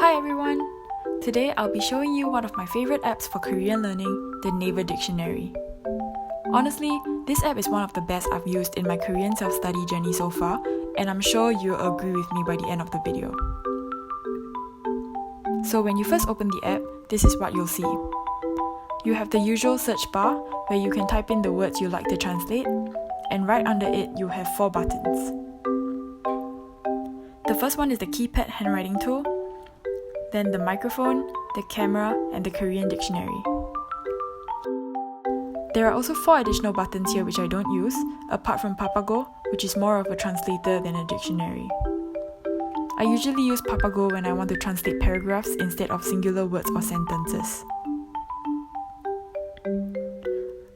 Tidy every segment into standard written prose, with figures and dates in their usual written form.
Hi everyone! Today I'll be showing you one of my favorite apps for Korean learning, the Naver Dictionary. Honestly, this app is one of the best I've used in my Korean self-study journey so far, and I'm sure you'll agree with me by the end of the video. So when you first open the app, this is what you'll see. You have the usual search bar where you can type in the words you like to translate, and right under it you have 4 buttons. The first one is the keypad handwriting tool, then the microphone, the camera, and the Korean dictionary. There are also 4 additional buttons here which I don't use, apart from Papago, which is more of a translator than a dictionary. I usually use Papago when I want to translate paragraphs instead of singular words or sentences.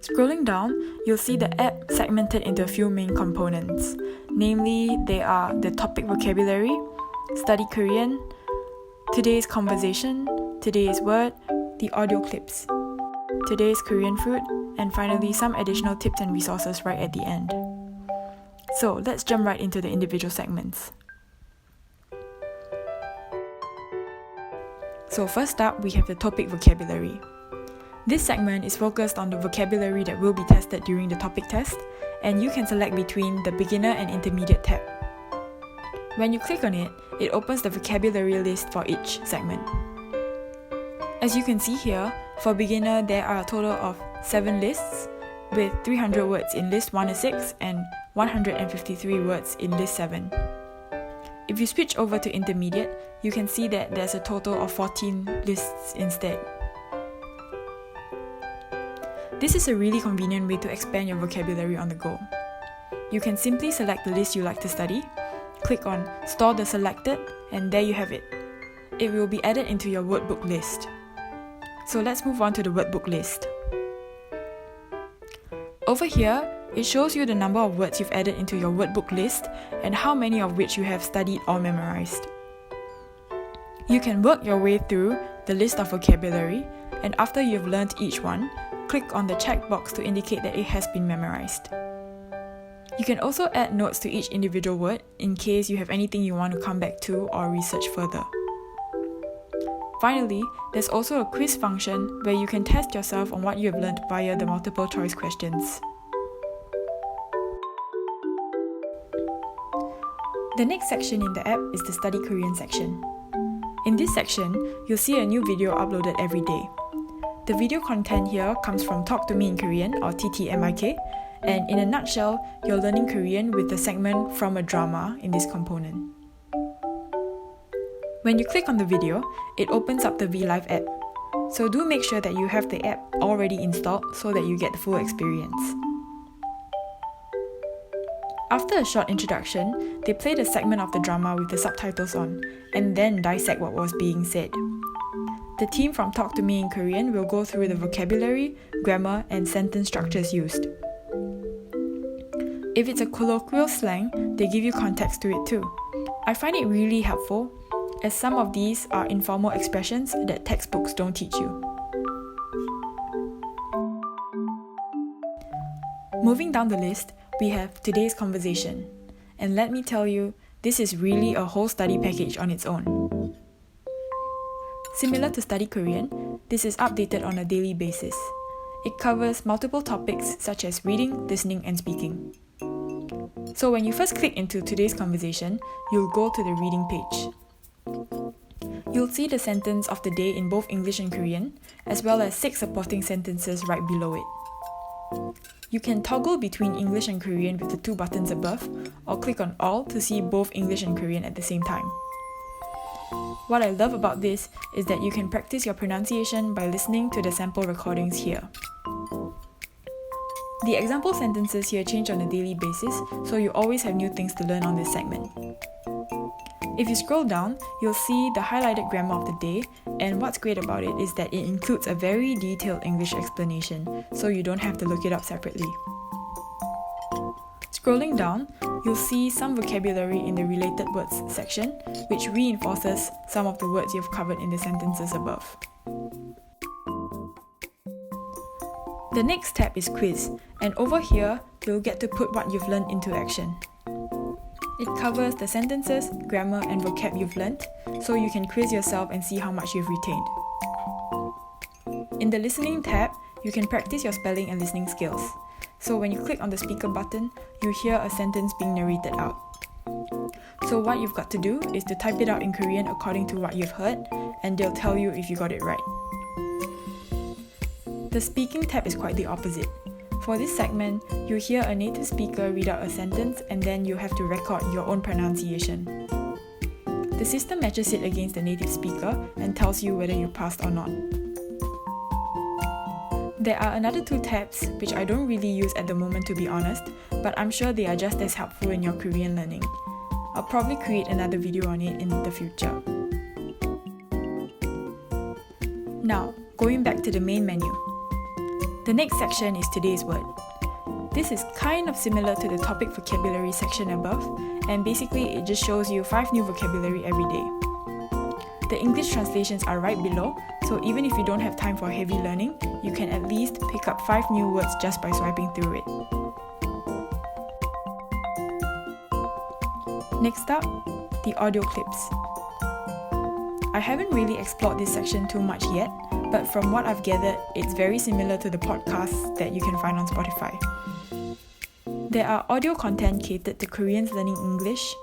Scrolling down, you'll see the app segmented into a few main components. Namely, they are the TOPIK Vocabulary, Study Korean, Today's Conversation, Today's Word, the Audioclips, Today's Korean Food, and finally some additional tips and resources right at the end. So let's jump right into the individual segments. So first up, we have the TOPIK Vocabulary. This segment is focused on the vocabulary that will be tested during the TOPIK test, and you can select between the Beginner and Intermediate tab. When you click on it, it opens the vocabulary list for each segment. As you can see here, for Beginner there are a total of 7 lists, with 300 words in list 1 to 6 and 153 words in list 7. If you switch over to Intermediate, you can see that there's a total of 14 lists instead. This is a really convenient way to expand your vocabulary on the go. You can simply select the list you like to study, click on Store the Selected, and there you have it. It will be added into your wordbook list. So let's move on to the wordbook list. Over here, it shows you the number of words you've added into your wordbook list and how many of which you have studied or memorized. You can work your way through the list of vocabulary, and after you've learned each one, click on the checkbox to indicate that it has been memorized. You can also add notes to each individual word in case you have anything you want to come back to or research further. Finally, there's also a quiz function where you can test yourself on what you have learned via the multiple choice questions. The next section in the app is the Study Korean section. In this section, you'll see a new video uploaded every day. The video content here comes from Talk to Me in Korean, or TTMIK, and in a nutshell, you're learning Korean with the segment From a Drama in this component. When you click on the video, it opens up the VLive app. So do make sure that you have the app already installed so that you get the full experience. After a short introduction, they played a segment of the drama with the subtitles on, and then dissect what was being said. The team from Talk to Me in Korean will go through the vocabulary, grammar, and sentence structures used. If it's a colloquial slang, they give you context to it too. I find it really helpful, as some of these are informal expressions that textbooks don't teach you. Moving down the list, we have Today's Conversation. And let me tell you, this is really a whole study package on its own. Similar to Study Korean, this is updated on a daily basis. It covers multiple topics such as reading, listening, and speaking. So when you first click into Today's Conversation, you'll go to the reading page. You'll see the sentence of the day in both English and Korean, as well as 6 supporting sentences right below it. You can toggle between English and Korean with the 2 buttons above, or click on All to see both English and Korean at the same time. What I love about this is that you can practice your pronunciation by listening to the sample recordings here. The example sentences here change on a daily basis, so you always have new things to learn on this segment. If you scroll down, you'll see the highlighted grammar of the day, and what's great about it is that it includes a very detailed English explanation, so you don't have to look it up separately. Scrolling down, you'll see some vocabulary in the related words section, which reinforces some of the words you've covered in the sentences above. The next tab is Quiz, and over here, you'll get to put what you've learned into action. It covers the sentences, grammar, and vocab you've learnt, so you can quiz yourself and see how much you've retained. In the listening tab, you can practice your spelling and listening skills. So when you click on the speaker button, you hear a sentence being narrated out. So what you've got to do is to type it out in Korean according to what you've heard, and they'll tell you if you got it right. The speaking tab is quite the opposite. For this segment, you hear a native speaker read out a sentence and then you have to record your own pronunciation. The system matches it against the native speaker and tells you whether you passed or not. There are another 2 tabs which I don't really use at the moment, to be honest, but I'm sure they are just as helpful in your Korean learning. I'll probably create another video on it in the future. Now, going back to the main menu. The next section is today's word. This is kind of similar to the topic vocabulary section above, and basically it just shows you 5 new vocabulary every day. The English translations are right below, so even if you don't have time for heavy learning, you can at least pick up 5 new words just by swiping through it. Next up, the audio clips. I haven't really explored this section too much yet, but from what I've gathered, it's very similar to the podcasts that you can find on Spotify. There are audio content catered to Koreans learning English,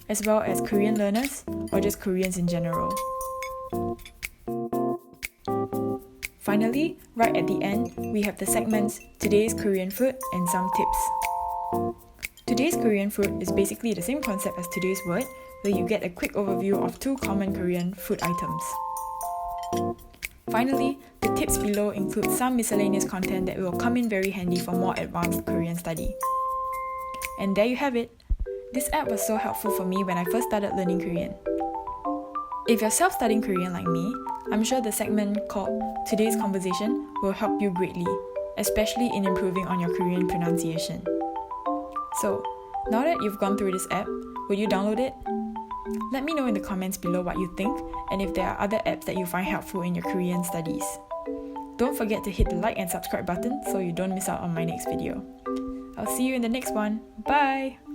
as well as Korean learners, or just Koreans in general. Finally, right at the end, we have the segments Today's Korean Food and Some Tips. Today's Korean Food is basically the same concept as today's word, where you get a quick overview of 2 common Korean food items. Finally, the tips below include some miscellaneous content that will come in very handy for more advanced Korean study. And there you have it. This app was so helpful for me when I first started learning Korean. If you're self-studying Korean like me, I'm sure the segment called Today's Conversation will help you greatly, especially in improving on your Korean pronunciation. So, now that you've gone through this app, would you download it? Let me know in the comments below what you think and if there are other apps that you find helpful in your Korean studies. Don't forget to hit the like and subscribe button so you don't miss out on my next video. I'll see you in the next one. Bye!